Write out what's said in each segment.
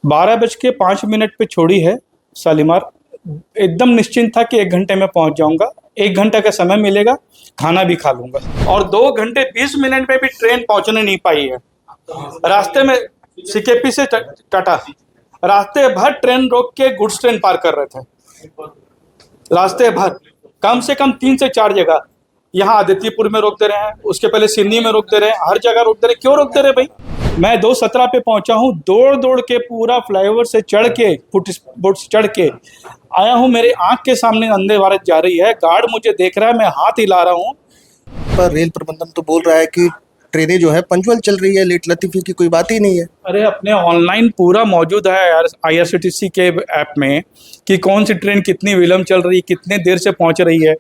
12:05 पे छोड़ी है शालीमार। एकदम निश्चिंत था कि 1 घंटे में पहुंच जाऊंगा। 1 घंटे का समय मिलेगा, खाना भी खा लूंगा। और 2 घंटे 20 मिनट में भी ट्रेन पहुंचने नहीं पाई है। रास्ते में सीकेपी से टाटा रास्ते भर ट्रेन रोक के गुड्स ट्रेन पार कर रहे थे। रास्ते भर कम से कम 3 से 4 जगह, यहाँ आदित्यपुर में रोक दे रहे हैं, उसके पहले सिडनी में रोक दे रहे हैं, हर जगह रोक दे रहे। क्यों रोक दे रहे भाई? मैं 2:17 पे पहुंचा हूँ, दौड़ दौड़ के पूरा फ्लाईओवर से चढ़ के, फुटबोर्ड से चढ़ के आया हूँ। मेरे आंख के सामने वंदे भारत जा रही है, गार्ड मुझे देख रहा है, मैं हाथ हिला रहा हूँ। पर रेल प्रबंधन तो बोल रहा है कि ट्रेनें जो है पंचुअल चल रही है, लेट लतीफी की कोई बात ही नहीं है। अरे अपने ऑनलाइन पूरा मौजूद है यार, IRCTC के ऐप में कि कौन सी ट्रेन कितनी विलंब चल रही है, कितने देर से पहुंच रही है।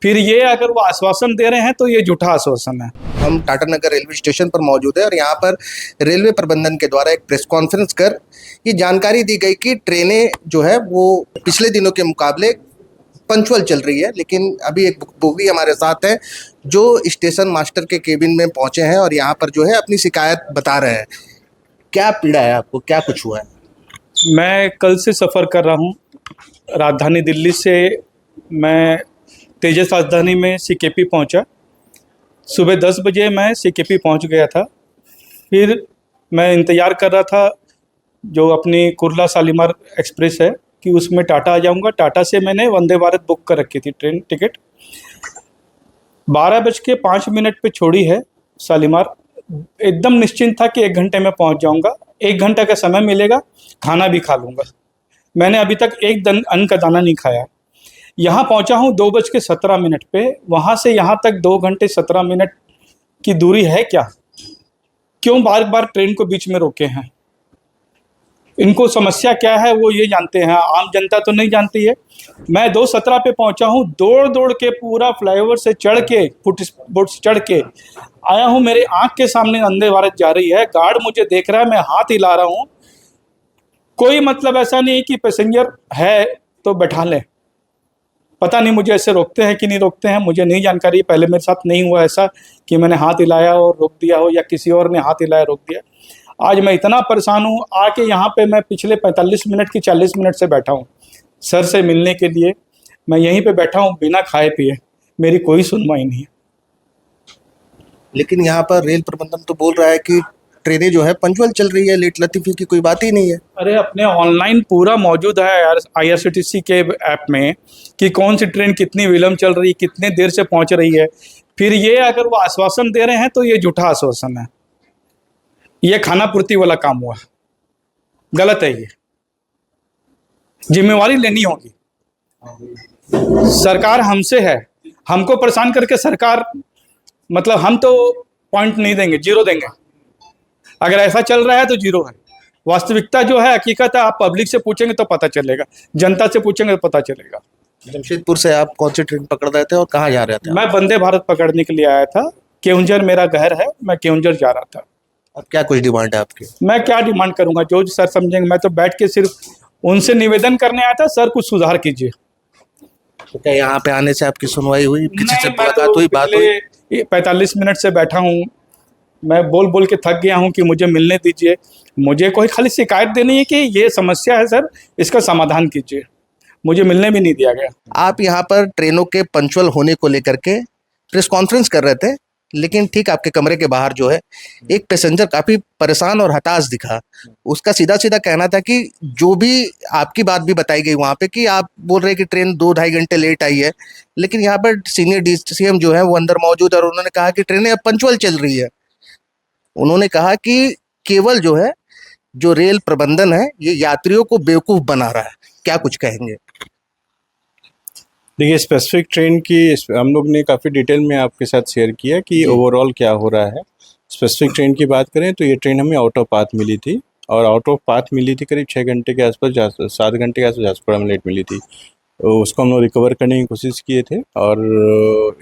फिर ये अगर वो आश्वासन दे रहे हैं तो ये झूठा आश्वासन है। हम टाटानगर रेलवे स्टेशन पर मौजूद है और यहाँ पर रेलवे प्रबंधन के द्वारा एक प्रेस कॉन्फ्रेंस कर ये जानकारी दी गई कि ट्रेनें जो है वो पिछले दिनों के मुकाबले पंचुअल चल रही है। लेकिन अभी एक बोगी हमारे साथ है जो स्टेशन मास्टर के केबिन में पहुंचे हैं और यहाँ पर जो है अपनी शिकायत बता रहे हैं। क्या पीड़ा है आपको, क्या कुछ हुआ है? मैं कल से सफ़र कर रहा हूँ राजधानी दिल्ली से। मैं तेजस राजधानी में सीकेपी पहुँचा। सुबह 10 बजे मैं सीकेपी पहुँच गया था। फिर मैं इंतज़ार कर रहा था जो अपनी कुर्ला शालीमार एक्सप्रेस है कि उसमें टाटा आ जाऊंगा। टाटा से मैंने वंदे भारत बुक कर रखी थी ट्रेन टिकट। 12:05 पे छोड़ी है शालीमार। एकदम निश्चिंत था कि 1 घंटे में पहुंच जाऊंगा। 1 घंटे का समय मिलेगा, खाना भी खा लूंगा। मैंने अभी तक एक अन्न का दाना नहीं खाया। यहाँ पहुंचा हूँ 2:17 पे। वहाँ से यहाँ तक 2 घंटे 17 मिनट की दूरी है क्या? क्यों बार बार ट्रेन को बीच में रोके हैं? इनको समस्या क्या है वो ये जानते हैं, आम जनता तो नहीं जानती है। मैं 2:17 पे पहुंचा हूँ, दौड़ दौड़ के पूरा फ्लाईओवर से चढ़ के, फुटबोर्ड से चढ़ के आया हूँ। मेरे आंख के सामने वंदे भारत जा रही है, गार्ड मुझे देख रहा है, मैं हाथ हिला रहा हूँ। कोई मतलब ऐसा नहीं कि पैसेंजर है तो बैठा लें। पता नहीं मुझे ऐसे रोकते हैं कि नहीं रोकते हैं, मुझे नहीं जानकारी। पहले मेरे साथ नहीं हुआ ऐसा कि मैंने हाथ हिलाया और रोक दिया हो या किसी और ने हाथ हिलाया रोक दिया। आज मैं इतना परेशान हूँ। आके यहाँ पे मैं पिछले 45 मिनट की 40 मिनट से बैठा हूँ सर से मिलने के लिए। मैं यहीं पे बैठा हूँ बिना खाए पिए, मेरी कोई सुनवाई नहीं है। लेकिन यहाँ पर रेल प्रबंधन तो बोल रहा है कि ट्रेनें जो है पंचुअल चल रही है, लेट लतीफी की कोई बात ही नहीं है। अरे अपने ऑनलाइन पूरा मौजूद है यार, IRCTC के ऐप में कि कौन सी ट्रेन कितनी विलंब चल रही है, कितने देर से पहुंच रही है। फिर ये अगर वो आश्वासन दे रहे हैं तो ये झूठा आश्वासन है। ये खाना पूर्ति वाला काम हुआ, गलत है। ये जिम्मेवारी लेनी होगी। सरकार हमसे है, हमको परेशान करके सरकार, मतलब हम तो पॉइंट नहीं देंगे, 0 देंगे। अगर ऐसा चल रहा है तो 0 है। वास्तविकता जो है, हकीकत है, आप पब्लिक से पूछेंगे तो पता चलेगा, जनता से पूछेंगे तो पता चलेगा। जमशेदपुर से आप कौन सी ट्रेन पकड़ रहे थे और कहाँ जा रहे थे? मैं वंदे भारत पकड़ने के लिए आया था। केउंझर मेरा घर है, मैं केउंझर जा रहा था। अब क्या कुछ डिमांड है आपकी? मैं क्या डिमांड करूंगा, जो सर समझेंगे। मैं तो बैठ के सिर्फ उनसे निवेदन करने आया था, सर कुछ सुधार कीजिए। तो क्या यहाँ पे आने से आपकी सुनवाई हुई, किसी से नहीं, मैं मुलाकात तो हुई, बात हुई? 45 मिनट से बैठा हूँ। मैं बोल बोल के थक गया हूँ कि मुझे मिलने दीजिए। मुझे कोई खाली शिकायत देनी है कि ये समस्या है सर, इसका समाधान कीजिए। मुझे मिलने भी नहीं दिया गया। आप यहाँ पर ट्रेनों के पंचुअल होने को लेकर के प्रेस कॉन्फ्रेंस कर रहे थे, लेकिन ठीक आपके कमरे के बाहर जो है एक पैसेंजर काफी परेशान और हताश दिखा। उसका सीधा सीधा कहना था कि जो भी आपकी बात भी बताई गई वहाँ पे कि आप बोल रहे हैं कि ट्रेन 2-2.5 घंटे लेट आई है, लेकिन यहाँ पर सीनियर DCM जो है वो अंदर मौजूद है और उन्होंने कहा कि ट्रेनें अब पंचुअल चल रही है। उन्होंने कहा कि केवल जो है जो रेल प्रबंधन है ये यात्रियों को बेवकूफ बना रहा है। क्या कुछ कहेंगे? देखिए, स्पेसिफिक ट्रेन की हम लोग ने काफ़ी डिटेल में आपके साथ शेयर किया कि ओवरऑल क्या हो रहा है। स्पेसिफिक ट्रेन की बात करें तो ये ट्रेन हमें आउट ऑफ पाथ मिली थी, और आउट ऑफ पाथ मिली थी करीब 6 घंटे के आसपास, 7 घंटे के आसपास थोड़ा हमें लेट मिली थी। तो उसको हम लोग रिकवर करने की कोशिश किए थे, और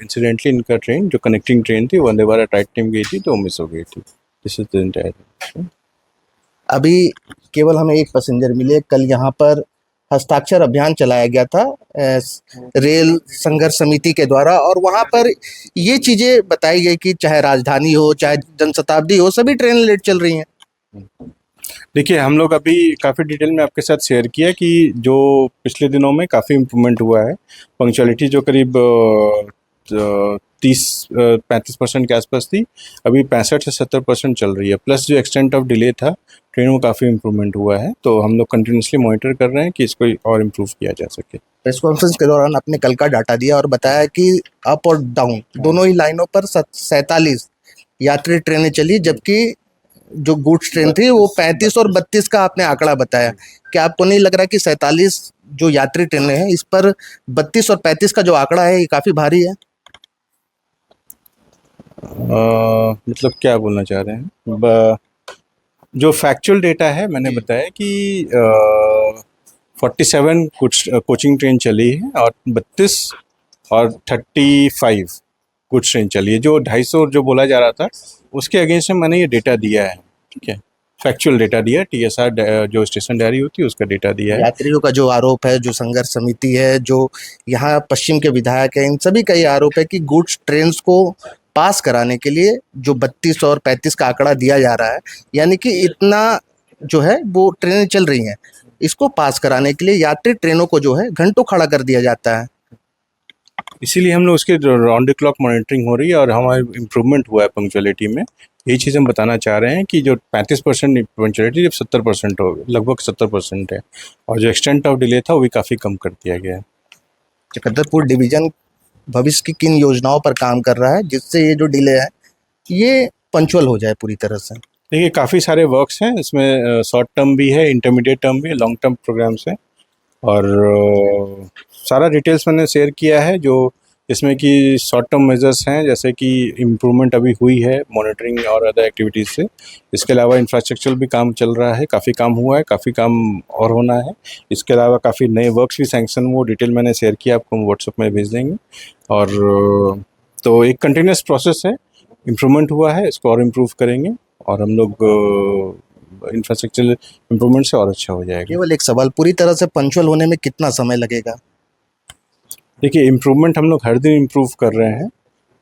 इंसिडेंटली इनका ट्रेन जो कनेक्टिंग ट्रेन थी वंदे भारत राइट टाइम गई थी तो मिस हो गई थी। This is the entire. अभी केवल हमें एक पैसेंजर मिले। कल यहाँ पर हस्ताक्षर अभियान चलाया गया था रेल संघर्ष समिति के द्वारा, और वहाँ पर ये चीज़ें बताई गई कि चाहे राजधानी हो चाहे जनशताब्दी हो, सभी ट्रेन लेट चल रही हैं। देखिए, हम लोग अभी काफ़ी डिटेल में आपके साथ शेयर किया कि जो पिछले दिनों में काफ़ी इम्प्रूवमेंट हुआ है। पंक्चुअलिटी जो करीब 30-35% के आसपास थी, अभी 65 से 70% चल रही है। प्लस जो एक्सटेंट ऑफ डिले था, ट्रेन में काफ़ी इम्प्रूवमेंट हुआ है। तो हम लोग कंटिन्यूसली मॉनिटर कर रहे हैं कि इसको और इम्प्रूव किया जा सके। प्रेस कॉन्फ्रेंस के दौरान आपने कल का डाटा दिया और बताया कि अप और डाउन दोनों ही लाइनों पर 47 यात्री ट्रेनें चली, जबकि जो गुड्स ट्रेन थी वो 35 और 32 का आपने आंकड़ा बताया। क्या आपको नहीं लग रहा कि 47 जो यात्री ट्रेनें हैं इस पर 32 और 35 का जो आंकड़ा है ये काफ़ी भारी है? मतलब क्या बोलना चाह रहे हैं? जो फैक्चुअल डेटा है मैंने बताया कि 47 कुछ कोचिंग ट्रेन चली है और 32 और 35 कुछ ट्रेन चली है। जो 250 जो बोला जा रहा था उसके अगेंस्ट में मैंने ये डेटा दिया है। ठीक है, फैक्चुअल डेटा दिया, TSR जो स्टेशन डायरी होती है उसका डेटा दिया है। यात्रियों का जो आरोप है, जो संघर्ष समिति है, जो यहाँ पश्चिम के विधायक हैं, इन सभी का ये आरोप है कि गुड्स ट्रेन्स को पास कराने के लिए जो 32 और 35 का आंकड़ा दिया जा रहा है, यानी कि इतना जो है वो ट्रेनें चल रही हैं, इसको पास कराने के लिए यात्री ट्रेनों को जो है घंटों खड़ा कर दिया जाता है। इसीलिए हम लोग उसके राउंड द क्लॉक मॉनिटरिंग हो रही है और हमारा इम्प्रूवमेंट हुआ है पंक्चुअलिटी में। यही चीज़ हम बताना चाह रहे हैं कि जो 35% पंक्चुअलिटी जब 70% हो, लगभग 70% है, और जो एक्सटेंट ऑफ डिले था वो भी काफ़ी कम कर दिया गया है। चकंदरपुर डिवीजन भविष्य की किन योजनाओं पर काम कर रहा है जिससे ये जो डिले है ये पंचुअल हो जाए पूरी तरह से? देखिए, काफ़ी सारे वर्क्स हैं इसमें, शॉर्ट टर्म भी है, इंटरमीडिएट टर्म भी है, लॉन्ग टर्म प्रोग्राम्स हैं और सारा डिटेल्स मैंने शेयर किया है। जो इसमें कि शॉर्ट टर्म मेजर्स हैं जैसे कि इम्प्रूवमेंट अभी हुई है मॉनिटरिंग और अदर एक्टिविटीज़ से। इसके अलावा इंफ्रास्ट्रक्चर भी काम चल रहा है, काफ़ी काम हुआ है, काफ़ी काम और होना है। इसके अलावा काफ़ी नए वर्क्स भी सैंक्शन, वो डिटेल मैंने शेयर किया, आपको हम व्हाट्सएप में भेज देंगे। और तो एक कंटिन्यूस प्रोसेस है, इम्प्रूवमेंट हुआ है, इसको और इम्प्रूव करेंगे और हम लोग इंफ्रास्ट्रक्चर इम्प्रूवमेंट से और अच्छा हो जाएगा। केवल एक सवाल, पूरी तरह से पंचुअल होने में कितना समय लगेगा? देखिए, इम्प्रूवमेंट हम लोग हर दिन इम्प्रूव कर रहे हैं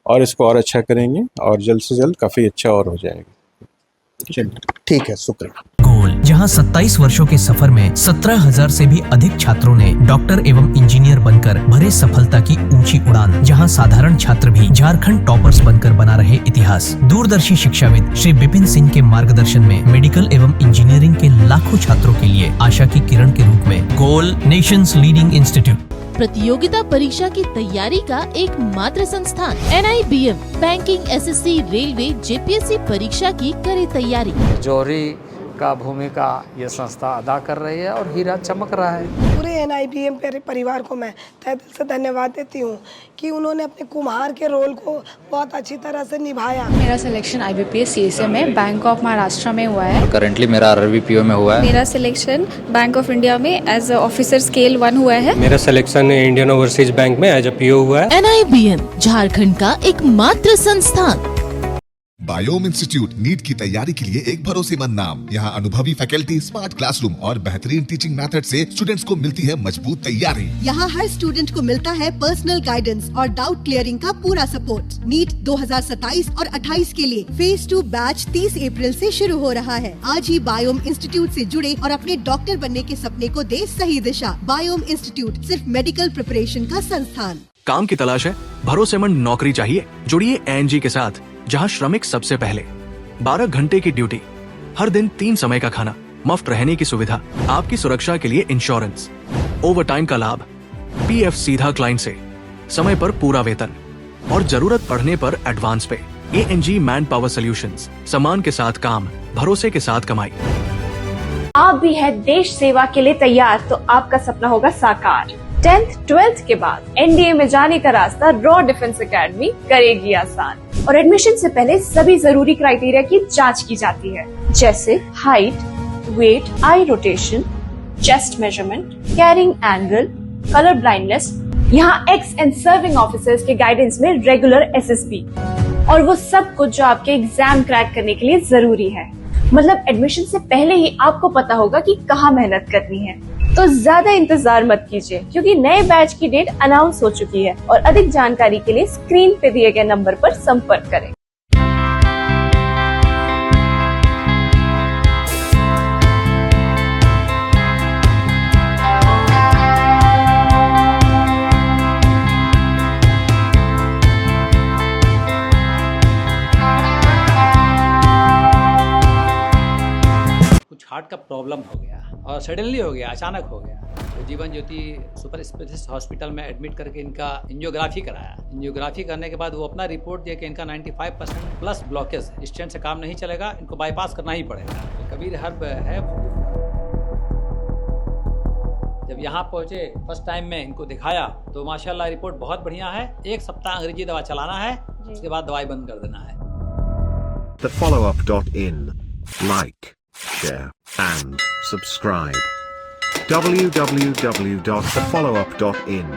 और इसको और अच्छा करेंगे और जल्द से जल्द काफ़ी अच्छा और हो जाएगा। ठीक है, शुक्रिया। गोल, जहां 27 वर्षों के सफर में 17,000 से भी अधिक छात्रों ने डॉक्टर एवं इंजीनियर बनकर भरे सफलता की ऊंची उड़ान, जहां साधारण छात्र भी झारखंड टॉपर्स बनकर बना रहे इतिहास। दूरदर्शी शिक्षाविद श्री विपिन सिंह के मार्गदर्शन में मेडिकल एवं इंजीनियरिंग के लाखों छात्रों के लिए आशा की किरण के रूप में गोल, नेशंस लीडिंग इंस्टीट्यूट। प्रतियोगिता परीक्षा की तैयारी का एकमात्र संस्थान NIBM banking, SSC, railway, JPSC परीक्षा की करे तैयारी। जौहरी का भूमिका ये संस्था अदा कर रही है और हीरा चमक रहा है। पूरे NIBM परिवार को मैं तहे दिल से धन्यवाद देती हूँ कि उन्होंने अपने कुम्हार के रोल को बहुत अच्छी तरह से निभाया। मेरा सिलेक्शन IBPS CSA में बैंक ऑफ महाराष्ट्र में हुआ है। करेंटली मेरा RRBPO में हुआ है। मेरा सिलेक्शन बैंक ऑफ इंडिया में एज ऑफिसर स्केल 1 हुआ है। मेरा सिलेक्शन इंडियन ओवरसीज बैंक में एज PO हुआ है। NIBM झारखंड का एकमात्र संस्थान। बायोम इंस्टीट्यूट नीट की तैयारी के लिए एक भरोसेमंद नाम। यहाँ अनुभवी फैकल्टी, स्मार्ट क्लासरूम और बेहतरीन टीचिंग मेथड से स्टूडेंट्स को मिलती है मजबूत तैयारी। यहाँ हर स्टूडेंट को मिलता है पर्सनल गाइडेंस और डाउट क्लियरिंग का पूरा सपोर्ट। नीट 2027 और 28 के लिए फेज 2 बैच 30 अप्रैल से शुरू हो रहा है। आज ही बायोम इंस्टीट्यूट से जुड़े और अपने डॉक्टर बनने के सपने को दे सही दिशा। बायोम इंस्टीट्यूट सिर्फ मेडिकल प्रिपरेशन का संस्थान। काम की तलाश है, भरोसेमंद नौकरी चाहिए? जुड़िए ANG के साथ, जहां श्रमिक सबसे पहले। 12 घंटे की ड्यूटी, हर दिन 3 समय का खाना, मुफ्त रहने की सुविधा, आपकी सुरक्षा के लिए इंश्योरेंस, ओवर टाइम का लाभ, PF सीधा क्लाइंट से, समय पर पूरा वेतन और जरूरत पड़ने पर एडवांस पे। ANG मैन पावर सॉल्यूशंस, सम्मान के साथ काम, भरोसे के साथ कमाई। आप भी है देश सेवा के लिए तैयार तो आपका सपना होगा साकार। 10th 12th के बाद NDA में जाने का रास्ता रॉ डिफेंस एकेडमी करेगी आसान। और एडमिशन से पहले सभी जरूरी क्राइटेरिया की जांच की जाती है, जैसे height, weight, eye rotation, chest measurement, carrying angle, colour blindness. यहाँ एक्स एंड सर्विंग ऑफिसर्स के गाइडेंस में रेगुलर SSB और वो सब कुछ जो आपके एग्जाम क्रैक करने के लिए जरूरी है। मतलब एडमिशन से पहले ही आपको पता होगा कि कहाँ मेहनत करनी है। तो ज्यादा इंतजार मत कीजिए, क्योंकि नए बैच की डेट अनाउंस हो चुकी है और अधिक जानकारी के लिए स्क्रीन पे दिए गए नंबर पर संपर्क करें। हार्ट का प्रॉब्लम हो गया और सडनली हो गया, अचानक हो गया। तो Jeevan Jyoti super specialist hospital में एडमिट करके इनका एंजियोग्राफी कराया। एंजियोग्राफी करने के बाद वो अपना रिपोर्ट दिया कि इनका 95% प्लस ब्लॉकेज है, स्टेंट से काम नहीं चलेगा, इनको बाईपास करना ही पड़ेगा। तो कबीर हर्ब है। जब यहाँ पहुँचे फर्स्ट टाइम में इनको दिखाया तो माशाल्लाह रिपोर्ट बहुत बढ़िया है। 1 सप्ताह अंग्रेजी दवा चलाना है, उसके बाद दवाई बंद कर देना है। TheFollowUp.in. Like, share, and subscribe. www.thefollowup.in